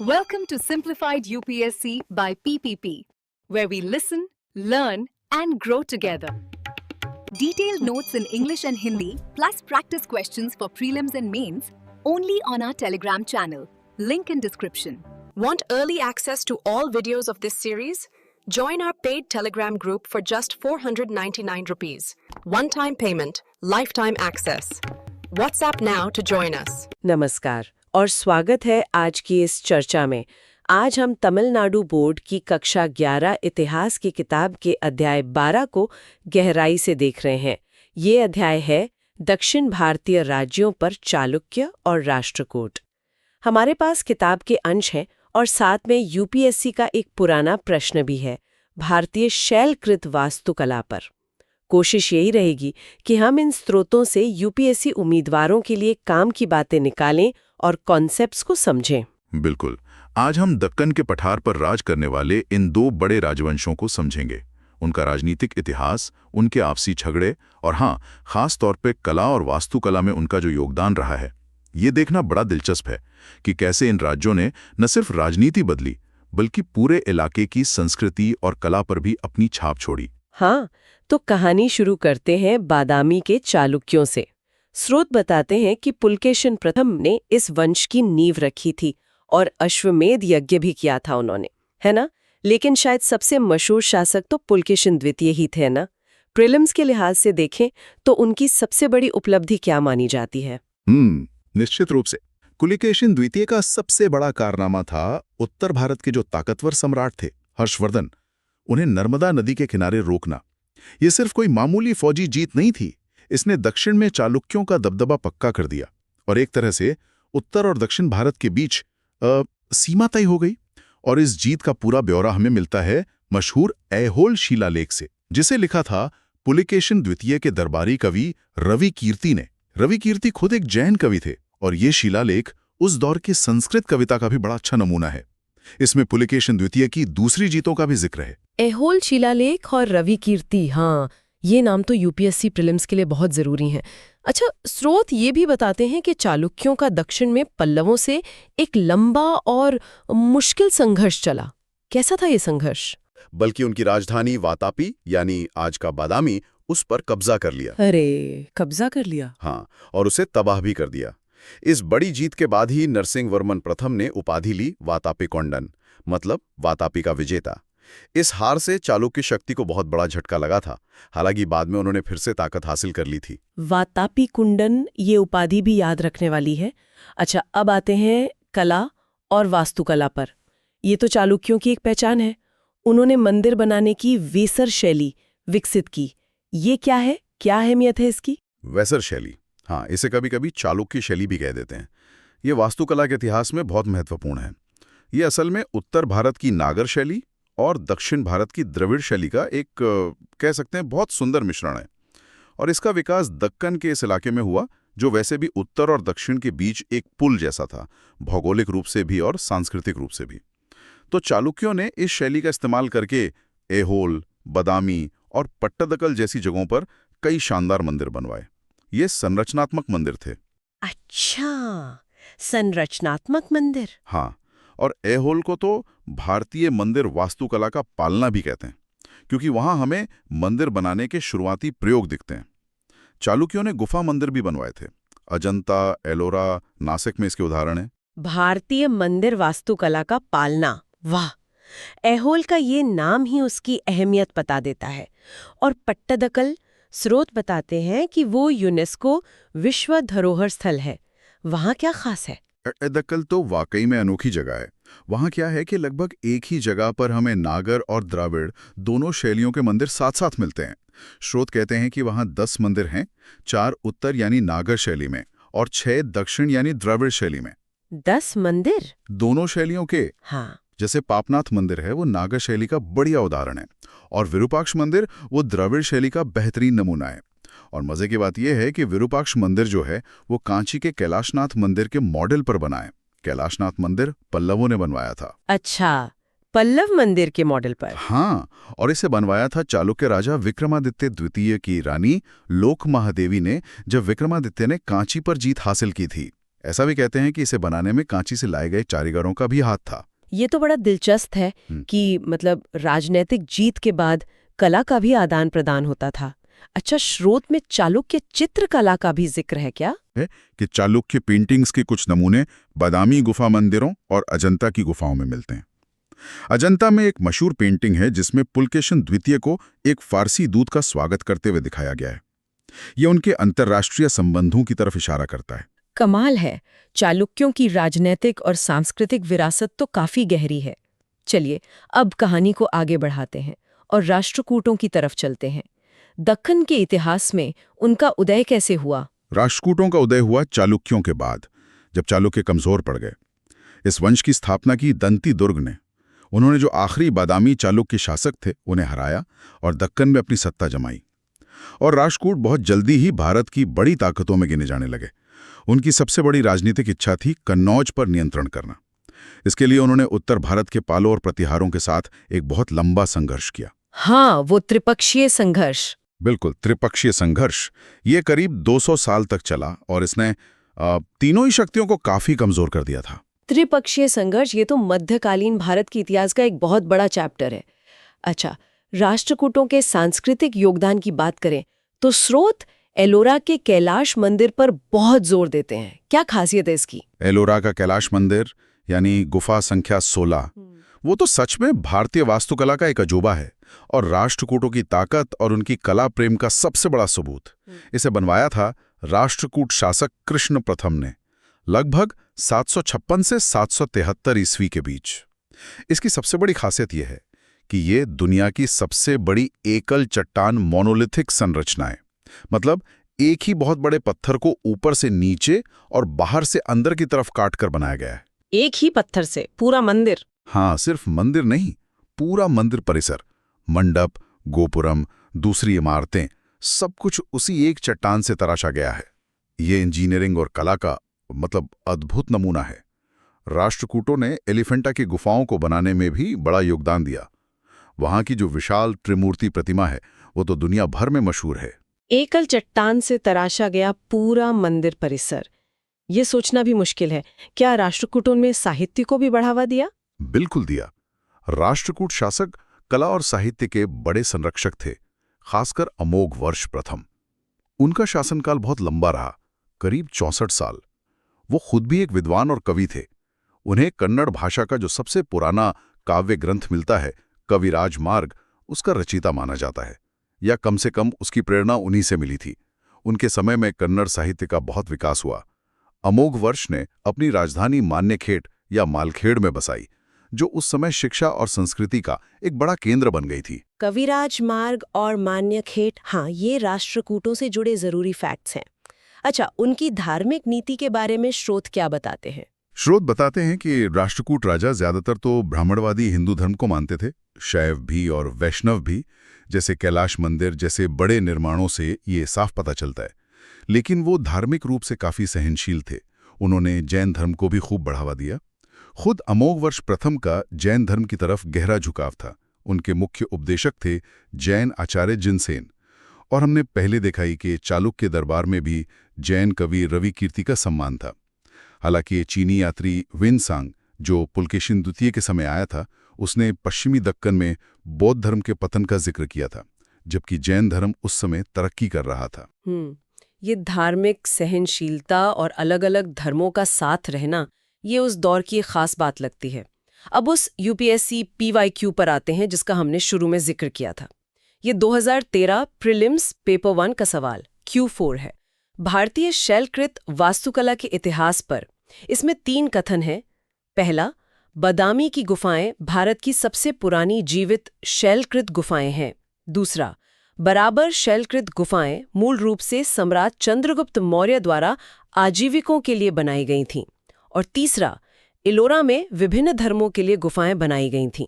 Welcome to Simplified UPSC by PPP, where we listen, learn, and grow together. Detailed notes in English and Hindi, plus practice questions for prelims and mains, only on our Telegram channel. Link in description. Want early access to all videos of this series? Join our paid Telegram group for just 499 rupees. One-time payment, lifetime access. WhatsApp now to join us. नमस्कार और स्वागत है आज की इस चर्चा में। आज हम तमिलनाडु बोर्ड की कक्षा 11 इतिहास की किताब के अध्याय 12 को गहराई से देख रहे हैं। ये अध्याय है दक्षिण भारतीय राज्यों पर चालुक्य और राष्ट्रकूट। हमारे पास किताब के अंश हैं और साथ में यूपीएससी का एक पुराना प्रश्न भी है, भारतीय शैलकृत वास्तुकला पर। कोशिश यही रहेगी कि हम इन स्रोतों से यूपीएससी उम्मीदवारों के लिए काम की बातें निकालें और कॉन्सेप्ट्स को समझें। बिल्कुल। आज हम दक्कन के पठार पर राज करने वाले इन दो बड़े राजवंशों को समझेंगे, उनका राजनीतिक इतिहास, उनके आपसी झगड़े और हाँ, खास तौर पे कला और वास्तुकला में उनका जो योगदान रहा है। ये देखना बड़ा दिलचस्प है कि कैसे इन राज्यों ने न सिर्फ राजनीति बदली, बल्कि पूरे इलाके की संस्कृति और कला पर भी अपनी छाप छोड़ी। हाँ, तो कहानी शुरू करते हैं बादामी के चालुक्यों से। स्रोत बताते हैं कि पुलकेशिन प्रथम ने इस वंश की नींव रखी थी और अश्वमेध यज्ञ भी किया था उन्होंने, है ना? लेकिन शायद सबसे मशहूर शासक तो पुलकेशिन द्वितीय ही थे ना? प्रीलिम्स के लिहाज से देखें तो उनकी सबसे बड़ी उपलब्धि क्या मानी जाती है? निश्चित रूप से पुलकेशिन द्वितीय का सबसे बड़ा कारनामा था उत्तर भारत के जो ताकतवर सम्राट थे, हर्षवर्धन, उन्हें नर्मदा नदी के किनारे रोकना। ये सिर्फ कोई मामूली फौजी जीत नहीं थी, इसने दक्षिण में चालुक्यों का दबदबा पक्का कर दिया और एक तरह से उत्तर और दक्षिण भारत के बीच सीमा तय हो गई। और इस जीत का पूरा ब्यौरा हमें मिलता है मशहूर ऐहोल शिलालेख से, जिसे लिखा था पुलकेशिन द्वितीय के दरबारी कवि रवि कीर्ति ने। रवि कीर्ति खुद एक जैन कवि थे और ये शिलालेख उस दौर की संस्कृत कविता का भी बड़ा अच्छा नमूना है। इसमें पुलकेशिन द्वितीय की दूसरी जीतों का भी जिक्र है। ऐहोल शिलालेख और रवि कीर्ति, हाँ, ये नाम तो यूपीएससी प्रीलिम्स के लिए बहुत जरूरी हैं। अच्छा, स्रोत ये भी बताते हैं कि चालुक्यों का दक्षिण में पल्लवों से एक लंबा और मुश्किल संघर्ष चला। कैसा था ये संघर्ष? बल्कि उनकी राजधानी वातापी यानी आज का बादामी उस पर कब्जा कर लिया। अरे, कब्जा कर लिया? हाँ, और उसे तबाह भी कर दिया। इस बड़ी जीत के बाद ही नरसिंहवर्मन प्रथम ने उपाधि ली वातापी कोंडन, मतलब वातापी का विजेता। इस हार से चालुक्य शक्ति को बहुत बड़ा झटका लगा था, हालांकि बाद में उन्होंने फिर से ताकत हासिल कर ली थी। वातापी कुंडन, ये उपाधि भी याद रखने वाली है। अच्छा, अब आते हैं कला और वास्तुकला पर। ये तो चालुक्यों की एक पहचान है। उन्होंने मंदिर बनाने की वेसर शैली विकसित की। ये क्या है, क्या अहमियत है इसकी? वेसर शैली, हाँ, इसे कभी कभी चालुक्य शैली भी कह देते हैं। ये वास्तुकला के इतिहास में बहुत महत्वपूर्ण है। ये असल में उत्तर भारत की नागर शैली और दक्षिण भारत की द्रविड़ शैली का एक कह सकते हैं बहुत सुंदर मिश्रण है। और इसका विकास दक्कन के इस इलाके में हुआ, जो वैसे भी उत्तर और दक्षिण के बीच एक पुल जैसा था, भौगोलिक रूप से भी और सांस्कृतिक रूप से भी। तो चालुक्यों ने इस शैली का इस्तेमाल करके ऐहोल, बादामी और पट्टदकल जैसी जगहों पर कई शानदार मंदिर बनवाए। ये संरचनात्मक मंदिर थे। अच्छा, संरचनात्मक मंदिर। हाँ, और ऐहोल को तो भारतीय मंदिर वास्तुकला का पालना भी कहते हैं, क्योंकि वहां हमें मंदिर बनाने के शुरुआती प्रयोग दिखते हैं। चालुक्यों ने गुफा मंदिर भी बनवाए थे। अजंता, एलोरा, नासिक में इसके उदाहरण हैं। भारतीय मंदिर वास्तुकला का पालना, वाह! ऐहोल का ये नाम ही उसकी अहमियत बता देता है। और पट्टदकल, स्रोत बताते हैं कि वो यूनेस्को विश्व धरोहर स्थल है। वहाँ क्या खास है? पट्टदकल तो वाकई में अनोखी जगह है। वहाँ क्या है कि लगभग एक ही जगह पर हमें नागर और द्राविड़ दोनों शैलियों के मंदिर साथ साथ मिलते हैं। स्रोत कहते हैं कि वहाँ 10 मंदिर हैं, 4 उत्तर यानी नागर शैली में और 6 दक्षिण यानी द्रविड़ शैली में। 10 मंदिर दोनों शैलियों के। हाँ, जैसे पापनाथ मंदिर है, वो नागर शैली का बढ़िया उदाहरण है, और विरूपाक्ष मंदिर वो द्रविड़ शैली का बेहतरीन नमूना है। और मजे की बात यह है कि विरूपाक्ष मंदिर जो है वो कांची के कैलाशनाथ मंदिर के मॉडल पर बना है। कैलाशनाथ मंदिर पल्लवों ने बनवाया था। अच्छा, पल्लव मंदिर के मॉडल पर? हाँ, और इसे बनवाया था चालुक्य राजा विक्रमादित्य द्वितीय की रानी लोक महादेवी ने, जब विक्रमादित्य ने कांची पर जीत हासिल की थी। ऐसा भी कहते हैं कि इसे बनाने में कांची से लाए गए कारीगरों का भी हाथ था। ये तो बड़ा दिलचस्प है कि मतलब राजनीतिक जीत के बाद कला का भी आदान प्रदान होता था। अच्छा, स्रोत में चालुक्य चित्रकला का भी जिक्र है क्या? है कि चालुक्य पेंटिंग्स के कुछ नमूने बादामी गुफा मंदिरों और अजंता की गुफाओं में मिलते हैं। अजंता में एक मशहूर पेंटिंग है जिसमें पुलकेशिन द्वितीय को एक फारसी दूत का स्वागत करते हुए दिखाया गया है। यह उनके अंतर्राष्ट्रीय संबंधों की तरफ इशारा करता है। कमाल है, चालुक्यों की राजनीतिक और सांस्कृतिक विरासत तो काफी गहरी है। चलिए अब कहानी को आगे बढ़ाते हैं और राष्ट्रकूटों की तरफ चलते हैं। दक्कन के इतिहास में उनका उदय कैसे हुआ? राष्ट्रकूटों का उदय हुआ चालुक्यों के बाद, जब चालुक्य कमजोर पड़ गए। इस वंश की स्थापना की दंती दुर्ग ने। उन्होंने जो आखिरी बादामी चालुक्य शासक थे उन्हें हराया और दक्कन में अपनी सत्ता जमाई। और राष्ट्रकूट बहुत जल्दी ही भारत की बड़ी ताकतों में गिने जाने लगे। उनकी सबसे बड़ी राजनीतिक इच्छा थी कन्नौज पर नियंत्रण करना। इसके लिए उन्होंने उत्तर भारत के पालों और प्रतिहारों के साथ एक बहुत लंबा संघर्ष किया। हाँ, वो त्रिपक्षीय संघर्ष। बिल्कुल, त्रिपक्षीय संघर्ष। ये करीब 200 साल तक चला और इसने तीनों ही शक्तियों को काफी कमजोर कर दिया था। त्रिपक्षीय संघर्ष ये तो मध्यकालीन भारत के इतिहास का एक बहुत बड़ा चैप्टर है। अच्छा, राष्ट्रकूटों के सांस्कृतिक योगदान की बात करें तो स्रोत एलोरा के कैलाश मंदिर पर बहुत जोर देते हैं। क्या खासियत है इसकी? एलोरा का कैलाश मंदिर यानी गुफा संख्या 16, वो तो सच में भारतीय वास्तुकला का एक अजूबा है और राष्ट्रकूटों की ताकत और उनकी कला प्रेम का सबसे बड़ा सबूत। इसे बनवाया था राष्ट्रकूट शासक कृष्ण प्रथम ने, लगभग 756 से 773 ईस्वी के बीच। इसकी सबसे बड़ी खासियत यह है कि ये दुनिया की सबसे बड़ी एकल चट्टान मोनोलिथिक संरचना है। मतलब एक ही बहुत बड़े पत्थर को ऊपर से नीचे और बाहर से अंदर की तरफ काटकर बनाया गया है। एक ही पत्थर से पूरा मंदिर? हाँ, सिर्फ मंदिर नहीं, पूरा मंदिर परिसर, मंडप, गोपुरम, दूसरी इमारतें, सब कुछ उसी एक चट्टान से तराशा गया है। ये इंजीनियरिंग और कला का मतलब अद्भुत नमूना है। राष्ट्रकूटों ने एलिफेंटा की गुफाओं को बनाने में भी बड़ा योगदान दिया। वहां की जो विशाल त्रिमूर्ति प्रतिमा है वो तो दुनिया भर में मशहूर है। एकल चट्टान से तराशा गया पूरा मंदिर परिसर, ये सोचना भी मुश्किल है। क्या राष्ट्रकूटों ने साहित्य को भी बढ़ावा दिया? बिल्कुल दिया। राष्ट्रकूट शासक कला और साहित्य के बड़े संरक्षक थे, खासकर अमोघ वर्ष प्रथम। उनका शासनकाल बहुत लंबा रहा, करीब 64 साल। वो खुद भी एक विद्वान और कवि थे। उन्हें कन्नड़ भाषा का जो सबसे पुराना काव्य ग्रंथ मिलता है, कविराज मार्ग, उसका रचयिता माना जाता है, या कम से कम उसकी प्रेरणा उन्हीं से मिली थी। उनके समय में कन्नड़ साहित्य का बहुत विकास हुआ। अमोघ वर्ष ने अपनी राजधानी मान्यखेड़ या मालखेड़ में बसाई, जो उस समय शिक्षा और संस्कृति का एक बड़ा केंद्र बन गई थी। कविराज मार्ग और मान्यखेड़, हाँ, ये राष्ट्रकूटों से जुड़े जरूरी फैक्ट्स हैं। अच्छा, उनकी धार्मिक नीति के बारे में स्रोत क्या बताते हैं? स्रोत बताते हैं कि राष्ट्रकूट राजा ज्यादातर तो ब्राह्मणवादी हिंदू धर्म को मानते थे, शैव भी और वैष्णव भी। जैसे कैलाश मंदिर जैसे बड़े निर्माणों से ये साफ पता चलता है। लेकिन वो धार्मिक रूप से काफी सहनशील थे। उन्होंने जैन धर्म को भी खूब बढ़ावा दिया। खुद अमोघ वर्ष प्रथम का जैन धर्म की तरफ गहरा झुकाव था। उनके मुख्य उपदेशक थे जैन आचार्य जिनसेन। और हमने पहले देखा ही कि चालुक्य दरबार में भी जैन कवि रवि कीर्ति का सम्मान था। हालांकि चीनी यात्री विनसांग, जो पुलकेशिन द्वितीय के समय आया था, उसने पश्चिमी दक्कन में बौद्ध धर्म के पतन का जिक्र किया था, जबकि जैन धर्म उस समय तरक्की कर रहा था। ये धार्मिक सहनशीलता और अलग-अलग धर्मों का साथ रहना, ये उस दौर की एक खास बात लगती है। अब उस यूपीएससी PYQ पर आते हैं जिसका हमने शुरू में जिक्र किया था। ये 2013 प्रीलिम्स पेपर 1 का सवाल Q4 है, भारतीय शैलकृत वास्तुकला के इतिहास पर। इसमें 3 कथन हैं। पहला, बादामी की गुफाएं भारत की सबसे पुरानी जीवित शैलकृत गुफाएं हैं। दूसरा, बराबर शैलकृत गुफाएं मूल रूप से सम्राट चंद्रगुप्त मौर्य द्वारा आजीविकों के लिए बनाई गई थीं। और तीसरा, एलोरा में विभिन्न धर्मों के लिए गुफाएं बनाई गई थीं।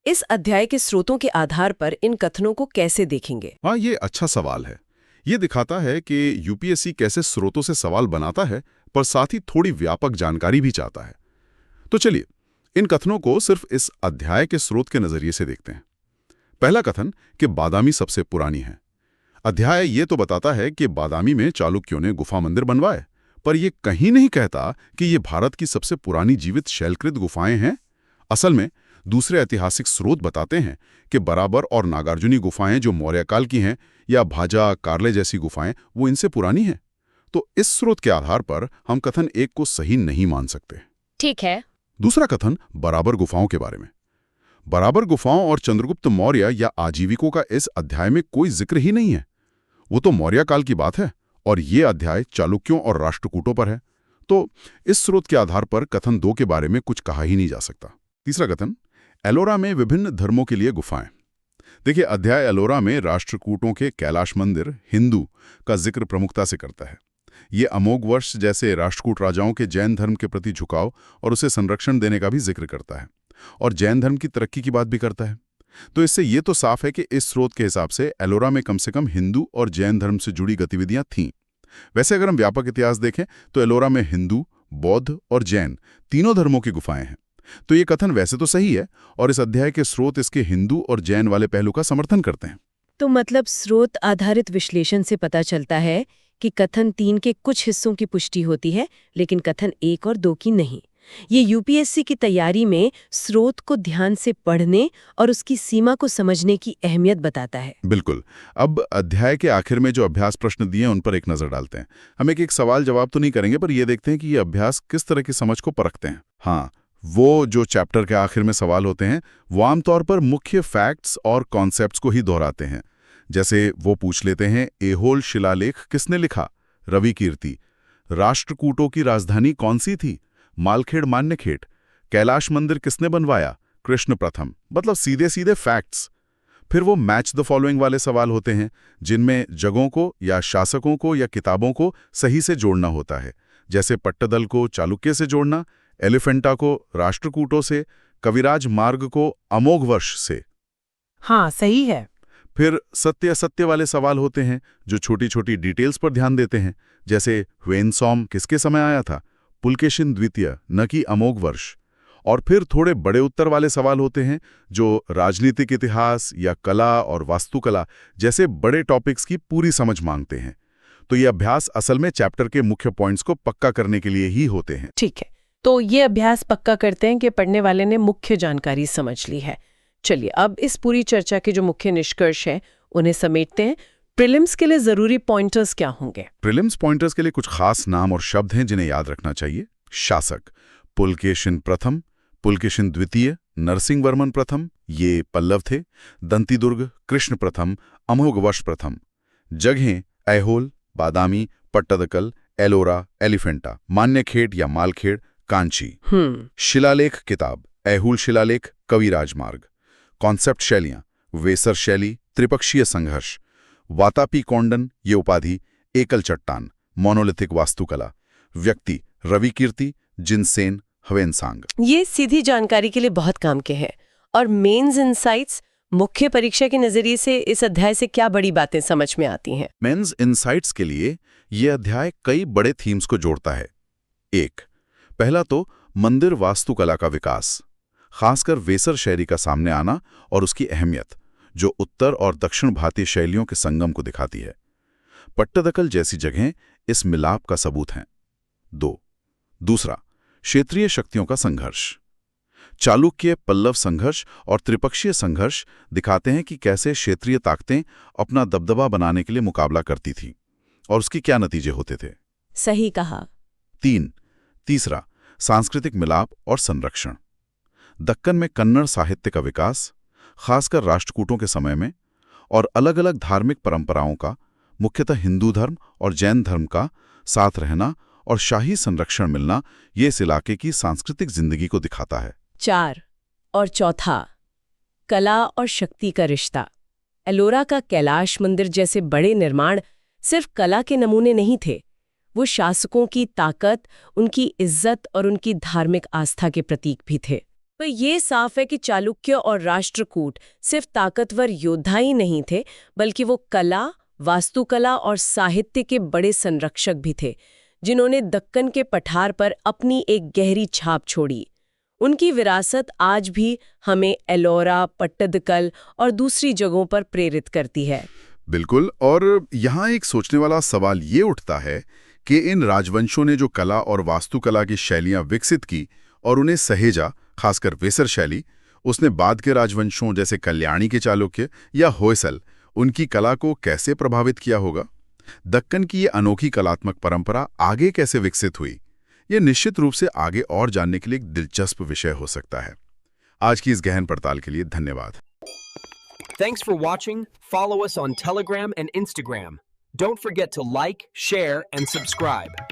इस अध्याय के स्रोतों के आधार पर इन कथनों को कैसे देखेंगे? हाँ, ये अच्छा सवाल है। ये दिखाता है कि यूपीएससी कैसे स्रोतों से सवाल बनाता है, पर साथ ही थोड़ी व्यापक जानकारी भी चाहता है। तो चलिए इन कथनों को सिर्फ इस अध्याय के स्रोत के नजरिए से देखते हैं। पहला कथन कि बादामी सबसे पुरानी है। अध्याय ये तो बताता है कि बादामी में चालुक्यों ने गुफा मंदिर बनवाए, पर यह कहीं नहीं कहता कि ये भारत की सबसे पुरानी जीवित शैलकृत गुफाएं हैं। असल में दूसरे ऐतिहासिक स्रोत बताते हैं कि बराबर और नागार्जुनी गुफाएं जो मौर्य काल की हैं या भाजा कार्ले जैसी गुफाएं वो इनसे पुरानी हैं। तो इस स्रोत के आधार पर हम कथन एक को सही नहीं मान सकते। ठीक है। दूसरा कथन बराबर गुफाओं के बारे में। बराबर गुफाओं और चंद्रगुप्त मौर्य या आजीविकों का इस अध्याय में कोई जिक्र ही नहीं है। वो तो मौर्य काल की बात है और ये अध्याय चालुक्यों और राष्ट्रकूटों पर है। तो इस स्रोत के आधार पर कथन 2 के बारे में कुछ कहा ही नहीं जा सकता। तीसरा कथन, एलोरा में विभिन्न धर्मों के लिए गुफाएं। देखिए, अध्याय एलोरा में राष्ट्रकूटों के कैलाश मंदिर हिंदू का जिक्र प्रमुखता से करता है। ये अमोघ वर्ष जैसे राष्ट्रकूट राजाओं के जैन धर्म के प्रति झुकाव और उसे संरक्षण देने का भी जिक्र करता है और जैन धर्म की तरक्की की बात भी करता है। तो इससे ये तो साफ है कि इस स्रोत के हिसाब से एलोरा में कम से कम हिंदू और जैन धर्म से जुड़ी गतिविधियां थीं। वैसे अगर हम व्यापक इतिहास देखें तो एलोरा में हिंदू, बौद्ध और जैन तीनों धर्मों की गुफाएं हैं। तो ये कथन वैसे तो सही है और इस अध्याय के स्रोत इसके हिंदू और जैन वाले पहलू का समर्थन करते हैं। तो मतलब स्रोत आधारित विश्लेषण से पता चलता है कि कथन 3 के कुछ हिस्सों की पुष्टि होती है लेकिन कथन 1 और 2 की नहीं। ये यूपीएससी की तैयारी में स्रोत को ध्यान से पढ़ने और उसकी सीमा को समझने की अहमियत बताता है। बिल्कुल। अब अध्याय के आखिर में जो अभ्यास प्रश्न दिए हैं उन पर एक नजर डालते हैं। हम एक सवाल जवाब तो नहीं करेंगे पर यह देखते हैं कि ये अभ्यास किस तरह की समझ को परखते हैं। हाँ, वो जो चैप्टर के आखिर में सवाल होते हैं वो आमतौर पर मुख्य फैक्ट्स और कॉन्सेप्ट्स को ही दोहराते हैं। जैसे वो पूछ लेते हैं, ऐहोल शिलालेख किसने लिखा? रवि कीर्ति। राष्ट्रकूटों की राजधानी कौन सी थी? मालखेड़ मान्यखेड़। कैलाश मंदिर किसने बनवाया? कृष्ण प्रथम। मतलब सीधे सीधे फैक्ट्स। फिर वो मैच द फॉलोइंग वाले सवाल होते हैं जिनमें जगहों को या शासकों को या किताबों को सही से जोड़ना होता है। जैसे पट्टदल को चालुक्य से जोड़ना, एलिफेंटा को राष्ट्रकूटों से, कविराज मार्ग को अमोघ वर्ष से। हाँ, सही है। फिर सत्य असत्य वाले सवाल होते हैं जो छोटी छोटी डिटेल्स पर ध्यान देते हैं। जैसे ह्वेनसॉम किसके समय आया था? पुलकेशिन द्वितीय, न कि अमोघ वर्ष। और फिर थोड़े बड़े उत्तर वाले सवाल होते हैं जो राजनीतिक इतिहास या कला और वास्तुकला जैसे बड़े टॉपिक्स की पूरी समझ मांगते हैं। तो ये अभ्यास असल में चैप्टर के मुख्य पॉइंट्स को पक्का करने के लिए ही होते हैं। ठीक है, तो ये अभ्यास पक्का करते हैं कि पढ़ने वाले ने मुख्य जानकारी समझ ली है। चलिए अब इस पूरी चर्चा के जो मुख्य निष्कर्ष हैं उन्हें समेटते हैं। प्रीलिम्स के लिए जरूरी पॉइंटर्स क्या होंगे? प्रीलिम्स पॉइंटर्स के लिए कुछ खास नाम और शब्द हैं जिन्हें याद रखना चाहिए। शासक, पुलकेशिन प्रथम, पुलकेशिन द्वितीय, नरसिंहवर्मन प्रथम, ये पल्लव थे। दंतीदुर्ग, कृष्ण प्रथम, अमोघवर्ष प्रथम। जगहें, ऐहोल, बादामी, पट्टदकल, एलोरा, एलिफेंटा, मान्यखेड़ या मालखेड़, कांची। शिलालेख किताब, ऐहोल शिलालेख, कविराज मार्ग। कॉन्सेप्ट शैलियां, वेसर शैली, त्रिपक्षीय संघर्ष। वातापी कौंडन, ये उपाधि, एकल चट्टान, मोनोलिथिक वास्तुकला। व्यक्ति, रवि कीर्ति, जिनसेन, ह्वेनसांग। ये सीधी जानकारी के लिए बहुत काम के हैं। और मेंस इनसाइट्स, मुख्य परीक्षा के नजरिए से इस अध्याय से क्या बड़ी बातें समझ में आती हैं? मेंस इनसाइट्स के लिए ये अध्याय कई बड़े थीम्स को जोड़ता है। एक, पहला तो मंदिर वास्तुकला का विकास, खासकर वेसर शैली का सामने आना और उसकी अहमियत जो उत्तर और दक्षिण भारतीय शैलियों के संगम को दिखाती है। पट्टदकल जैसी जगहें इस मिलाप का सबूत हैं। दूसरा, क्षेत्रीय शक्तियों का संघर्ष। चालुक्य पल्लव संघर्ष और त्रिपक्षीय संघर्ष दिखाते हैं कि कैसे क्षेत्रीय ताकतें अपना दबदबा बनाने के लिए मुकाबला करती थीं और उसके क्या नतीजे होते थे। सही कहा। तीसरा, सांस्कृतिक मिलाप और संरक्षण। दक्कन में कन्नड़ साहित्य का विकास, खासकर राष्ट्रकूटों के समय में, और अलग अलग धार्मिक परंपराओं का, मुख्यतः हिंदू धर्म और जैन धर्म का साथ रहना और शाही संरक्षण मिलना, ये इस इलाके की सांस्कृतिक जिंदगी को दिखाता है। 4 और चौथा, कला और शक्ति का रिश्ता। एलोरा का कैलाश मंदिर जैसे बड़े निर्माण सिर्फ कला के नमूने नहीं थे, वो शासकों की ताकत, उनकी इज्जत और उनकी धार्मिक आस्था के प्रतीक भी थे। तो ये साफ है कि चालुक्य और राष्ट्रकूट सिर्फ ताकतवर योद्धा ही नहीं थे, बल्कि वो कला, वास्तुकला और साहित्य के बड़े संरक्षक भी थे, जिन्होंने दक्कन के पठार पर अपनी एक गहरी छाप छोड़ी। उनकी विरासत आज भी हमें एलोरा, पट्टदकल और दूसरी जगहों पर प्रेरित करती है। बिल्कुल। और यहाँ एक सोचने वाला सवाल ये उठता है कि इन राजवंशों ने जो कला और वास्तुकला की शैलियां विकसित की और उन्हें सहेजा, खासकर वेसर शैली, उसने बाद के राजवंशों जैसे कल्याणी के चालुक्य या होयसल उनकी कला को कैसे प्रभावित किया होगा। दक्कन की ये अनोखी कलात्मक परंपरा आगे कैसे विकसित हुई, ये निश्चित रूप से आगे और जानने के लिए एक दिलचस्प विषय हो सकता है। आज की इस गहन पड़ताल के लिए धन्यवाद। Thanks for watching. Follow us on Telegram and Instagram. Don't forget to like, share, and subscribe.